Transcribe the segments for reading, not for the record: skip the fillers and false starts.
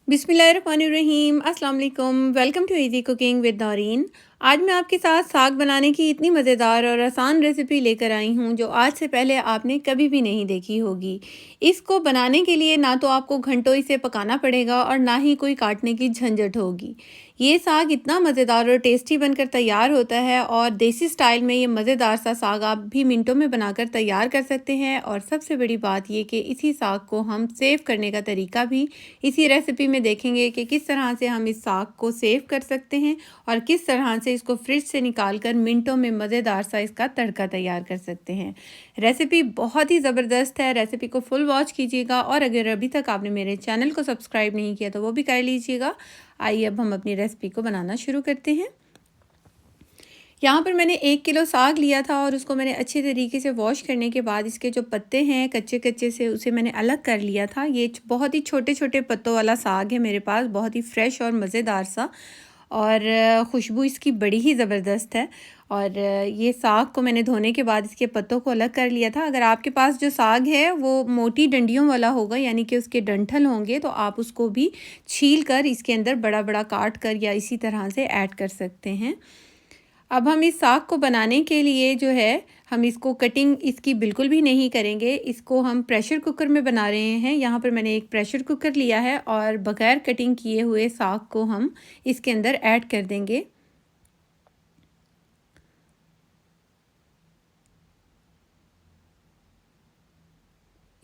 बिस्मिल्लाहिर्रहमानिर्रहीम, अस्सलाम वालेकुम। Welcome to easy cooking with Naureen. आज मैं आपके साथ साग बनाने की इतनी मज़ेदार और आसान रेसिपी लेकर आई हूँ जो आज से पहले आपने कभी भी नहीं देखी होगी। इसको बनाने के लिए ना तो आपको घंटों इसे पकाना पड़ेगा और ना ही कोई काटने की झंझट होगी। ये साग इतना मज़ेदार और टेस्टी बनकर तैयार होता है और देसी स्टाइल में ये मज़ेदार सा साग आप भी मिनटों में बनाकर तैयार कर सकते हैं। और सबसे बड़ी बात ये कि इसी साग को हम सेव करने का तरीका भी इसी रेसिपी में देखेंगे कि किस तरह से हम इस साग को सेव कर सकते हैं और किस तरह से इसको फ्रिज से निकाल कर मिनटों में मज़ेदार सा इसका तड़का तैयार कर सकते हैं। रेसिपी बहुत ही ज़बरदस्त है, रेसिपी को फुल वॉच कीजिएगा और अगर अभी तक आपने मेरे चैनल को सब्सक्राइब नहीं किया तो वो भी कर लीजिएगा। आइए अब हम अपनी रेसिपी को बनाना शुरू करते हैं। यहाँ पर मैंने 1 किलो साग लिया था और उसको मैंने अच्छे तरीके से वॉश करने के बाद इसके जो पत्ते हैं कच्चे कच्चे से उसे मैंने अलग कर लिया था। ये बहुत ही छोटे छोटे पत्तों वाला साग है मेरे पास, बहुत ही फ्रेश और मज़ेदार सा, और खुशबू इसकी बड़ी ही ज़बरदस्त है। और ये साग को मैंने धोने के बाद इसके पत्तों को अलग कर लिया था। अगर आपके पास जो साग है वो मोटी डंडियों वाला होगा यानी कि उसके डंठल होंगे तो आप उसको भी छील कर इसके अंदर बड़ा बड़ा काट कर या इसी तरह से ऐड कर सकते हैं। अब हम इस साग को बनाने के लिए जो है हम इसको कटिंग इसकी बिल्कुल भी नहीं करेंगे। इसको हम प्रेशर कुकर में बना रहे हैं। यहाँ पर मैंने एक प्रेशर कुकर लिया है और बगैर कटिंग किए हुए साग को हम इसके अंदर ऐड कर देंगे।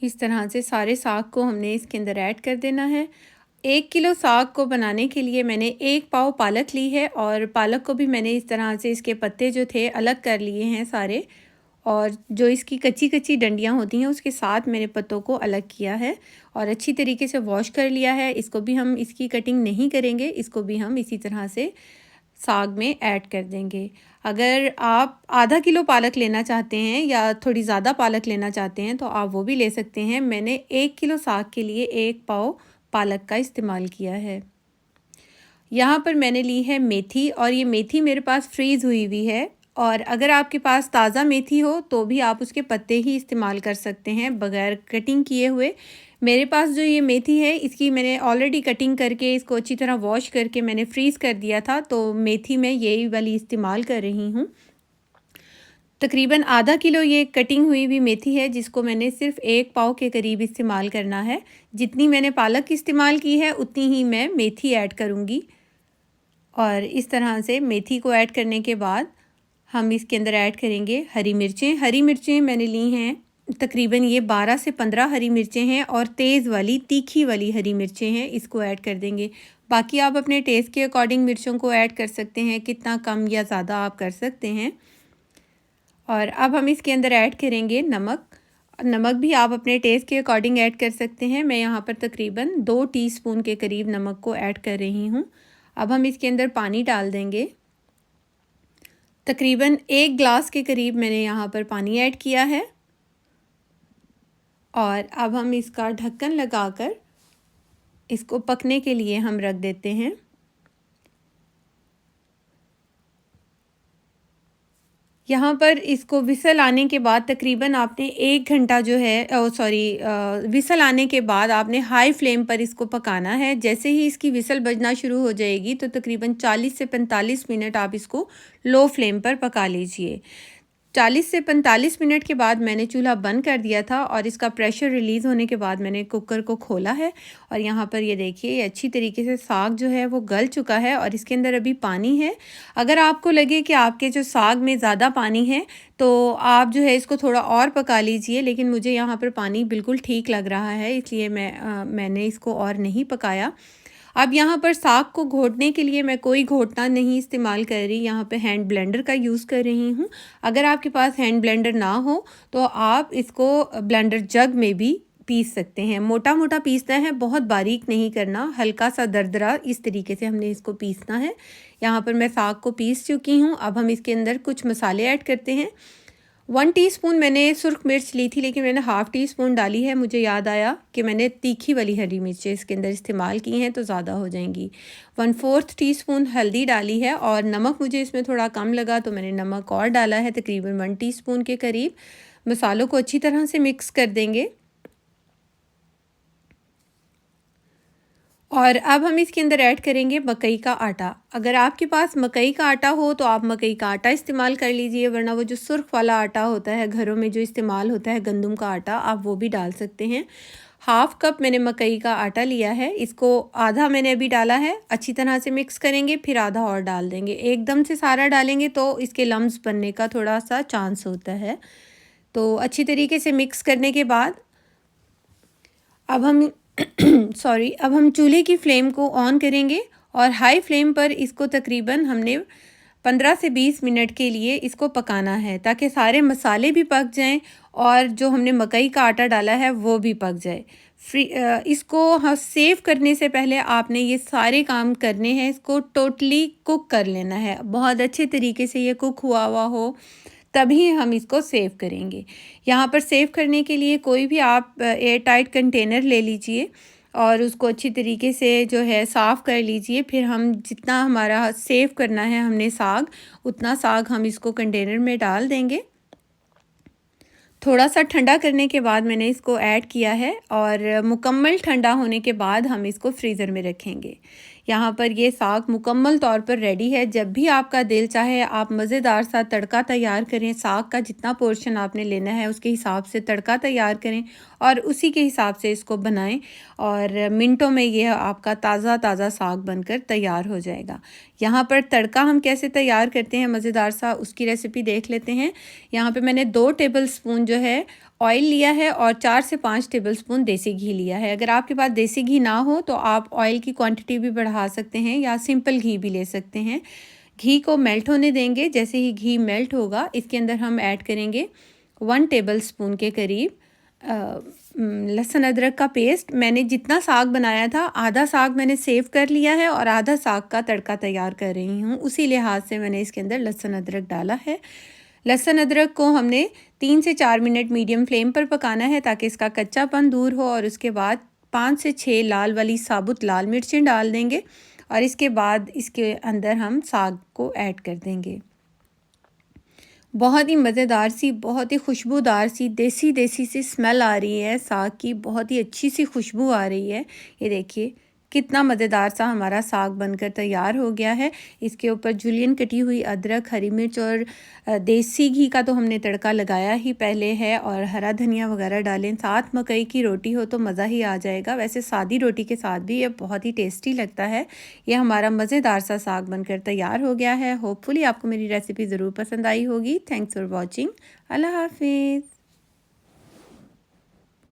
इस तरह से सारे साग को हमने इसके अंदर ऐड कर देना है। 1 किलो साग को बनाने के लिए मैंने 1 पाव पालक ली है और पालक को भी मैंने इस तरह से इसके पत्ते जो थे अलग कर लिए हैं सारे, और जो इसकी कच्ची कच्ची डंडियाँ होती हैं उसके साथ मैंने पत्तों को अलग किया है और अच्छी तरीके से वॉश कर लिया है। इसको भी हम इसकी कटिंग नहीं करेंगे, इसको भी हम इसी तरह से साग में ऐड कर देंगे। अगर आप आधा किलो पालक लेना चाहते हैं या थोड़ी ज़्यादा पालक लेना चाहते हैं तो आप वो भी ले सकते हैं। मैंने 1 किलो साग के लिए 1 पाव पालक का इस्तेमाल किया है। यहाँ पर मैंने ली है मेथी और ये मेथी मेरे पास फ्रीज़ हुई हुई है, और अगर आपके पास ताज़ा मेथी हो तो भी आप उसके पत्ते ही इस्तेमाल कर सकते हैं बगैर कटिंग किए हुए। मेरे पास जो ये मेथी है इसकी मैंने ऑलरेडी कटिंग करके इसको अच्छी तरह वॉश करके मैंने फ्रीज़ कर दिया था, तो मेथी मैं यही वाली इस्तेमाल कर रही हूँ। तकरीबन आधा किलो ये कटिंग हुई हुई मेथी है जिसको मैंने सिर्फ 1 पाव के करीब इस्तेमाल करना है। जितनी मैंने पालक इस्तेमाल की है उतनी ही मैं मेथी ऐड करूँगी। और इस तरह से मेथी को ऐड करने के बाद हम इसके अंदर ऐड करेंगे हरी मिर्चें। हरी मिर्चें मैंने ली हैं तकरीबन ये 12 से 15 हरी मिर्चें हैं और तेज़ वाली तीखी वाली हरी मिर्चें हैं, इसको ऐड कर देंगे। बाकी आप अपने टेस्ट के अकॉर्डिंग मिर्चों को ऐड कर सकते हैं, कितना कम या ज़्यादा आप कर सकते हैं। और अब हम इसके अंदर ऐड करेंगे नमक। नमक भी आप अपने टेस्ट के अकॉर्डिंग ऐड कर सकते हैं। मैं यहाँ पर तकरीबन 2 टीस्पून के करीब नमक को ऐड कर रही हूँ। अब हम इसके अंदर पानी डाल देंगे। तकरीबन 1 गिलास के करीब मैंने यहाँ पर पानी ऐड किया है और अब हम इसका ढक्कन लगाकर इसको पकने के लिए हम रख देते हैं। यहाँ पर इसको विसल आने के बाद तकरीबन आपने 1 घंटा जो है विसल आने के बाद आपने हाई फ्लेम पर इसको पकाना है। जैसे ही इसकी विसल बजना शुरू हो जाएगी तो तकरीबन 40 से 45 मिनट आप इसको लो फ्लेम पर पका लीजिए। 40 से 45 मिनट के बाद मैंने चूल्हा बंद कर दिया था और इसका प्रेशर रिलीज़ होने के बाद मैंने कुकर को खोला है और यहाँ पर ये देखिए ये अच्छी तरीके से साग जो है वो गल चुका है और इसके अंदर अभी पानी है। अगर आपको लगे कि आपके जो साग में ज़्यादा पानी है तो आप जो है इसको थोड़ा और पका लीजिए, लेकिन मुझे यहाँ पर पानी बिल्कुल ठीक लग रहा है इसलिए मैंने इसको और नहीं पकाया। अब यहाँ पर साग को घोटने के लिए मैं कोई घोटना नहीं इस्तेमाल कर रही, यहाँ पे हैंड ब्लेंडर का यूज़ कर रही हूँ। अगर आपके पास हैंड ब्लेंडर ना हो तो आप इसको ब्लेंडर जग में भी पीस सकते हैं। मोटा मोटा पीसना है, बहुत बारीक नहीं करना, हल्का सा दरदरा इस तरीके से हमने इसको पीसना है। यहाँ पर मैं साग को पीस चुकी हूँ। अब हम इसके अंदर कुछ मसाले ऐड करते हैं। 1 टीस्पून मैंने सुर्ख मिर्च ली थी लेकिन मैंने हाफ़ टी स्पून डाली है। मुझे याद आया कि मैंने तीखी वाली हरी मिर्चें इसके अंदर इस्तेमाल की हैं तो ज़्यादा हो जाएंगी। 1/4 टीस्पून हल्दी डाली है और नमक मुझे इसमें थोड़ा कम लगा तो मैंने नमक और डाला है तकरीबन 1 टीस्पून के करीब। मसालों को अच्छी तरह से मिक्स कर देंगे और अब हम इसके अंदर ऐड करेंगे मकई का आटा। अगर आपके पास मकई का आटा हो तो आप मकई का आटा इस्तेमाल कर लीजिए, वरना वो जो सुर्ख वाला आटा होता है घरों में जो इस्तेमाल होता है गंदम का आटा, आप वो भी डाल सकते हैं। हाफ़ कप मैंने मकई का आटा लिया है, इसको आधा मैंने अभी डाला है। अच्छी तरह से मिक्स करेंगे, फिर आधा और डाल देंगे। एकदम से सारा डालेंगे तो इसके लम्स बनने का थोड़ा सा चांस होता है। तो अच्छी तरीके से मिक्स करने के बाद अब हम अब हम चूल्हे की फ्लेम को ऑन करेंगे और हाई फ्लेम पर इसको तकरीबन हमने 15 से 20 मिनट के लिए इसको पकाना है, ताकि सारे मसाले भी पक जाएं और जो हमने मकई का आटा डाला है वो भी पक जाए। इसको सेव करने से पहले आपने ये सारे काम करने हैं। इसको टोटली कुक कर लेना है, बहुत अच्छे तरीके से ये कुक हुआ हुआ हो तभी हम इसको सेव करेंगे। यहाँ पर सेव करने के लिए कोई भी आप एयर टाइट कंटेनर ले लीजिए और उसको अच्छी तरीके से जो है साफ़ कर लीजिए। फिर हम जितना हमारा सेव करना है हमने साग, उतना साग हम इसको कंटेनर में डाल देंगे। थोड़ा सा ठंडा करने के बाद मैंने इसको ऐड किया है और मुकम्मल ठंडा होने के बाद हम इसको फ्रीज़र में रखेंगे। यहाँ पर ये साग मुकम्मल तौर पर रेडी है। जब भी आपका दिल चाहे आप मज़ेदार सा तड़का तैयार करें। साग का जितना पोर्शन आपने लेना है उसके हिसाब से तड़का तैयार करें और उसी के हिसाब से इसको बनाएं और मिनटों में ये आपका ताज़ा ताज़ा साग बनकर तैयार हो जाएगा। यहाँ पर तड़का हम कैसे तैयार करते हैं मज़ेदार सा, उसकी रेसिपी देख लेते हैं। यहाँ पे मैंने 2 टेबल स्पून जो है ऑयल लिया है और 4 से 5 टेबलस्पून देसी घी लिया है। अगर आपके पास देसी घी ना हो तो आप ऑयल की क्वांटिटी भी बढ़ा सकते हैं या सिंपल घी भी ले सकते हैं। घी को मेल्ट होने देंगे। जैसे ही घी मेल्ट होगा इसके अंदर हम ऐड करेंगे 1 टेबलस्पून के करीब लहसुन अदरक का पेस्ट। मैंने जितना साग बनाया था आधा साग मैंने सेव कर लिया है और आधा साग का तड़का तैयार कर रही हूँ, उसी लिहाज से मैंने इसके अंदर लहसुन अदरक डाला है। लहसुन अदरक को हमने 3 से 4 मिनट मीडियम फ्लेम पर पकाना है ताकि इसका कच्चापन दूर हो और उसके बाद 5 से 6 लाल वाली साबुत लाल मिर्चें डाल देंगे और इसके बाद इसके अंदर हम साग को ऐड कर देंगे। बहुत ही मज़ेदार सी, बहुत ही खुशबूदार सी देसी सी स्मेल आ रही है साग की, बहुत ही अच्छी सी खुशबू आ रही है। ये देखिए कितना मज़ेदार सा हमारा साग बनकर तैयार हो गया है। इसके ऊपर जुलियन कटी हुई अदरक, हरी मिर्च और देसी घी का तो हमने तड़का लगाया ही पहले है और हरा धनिया वगैरह डालें। साथ मकई की रोटी हो तो मज़ा ही आ जाएगा। वैसे सादी रोटी के साथ भी ये बहुत ही टेस्टी लगता है। ये हमारा मज़ेदार सा साग बनकर तैयार हो गया है। होपफुली आपको मेरी रेसिपी ज़रूर पसंद आई होगी। Thanks for watching. अल्लाह हाफिज़।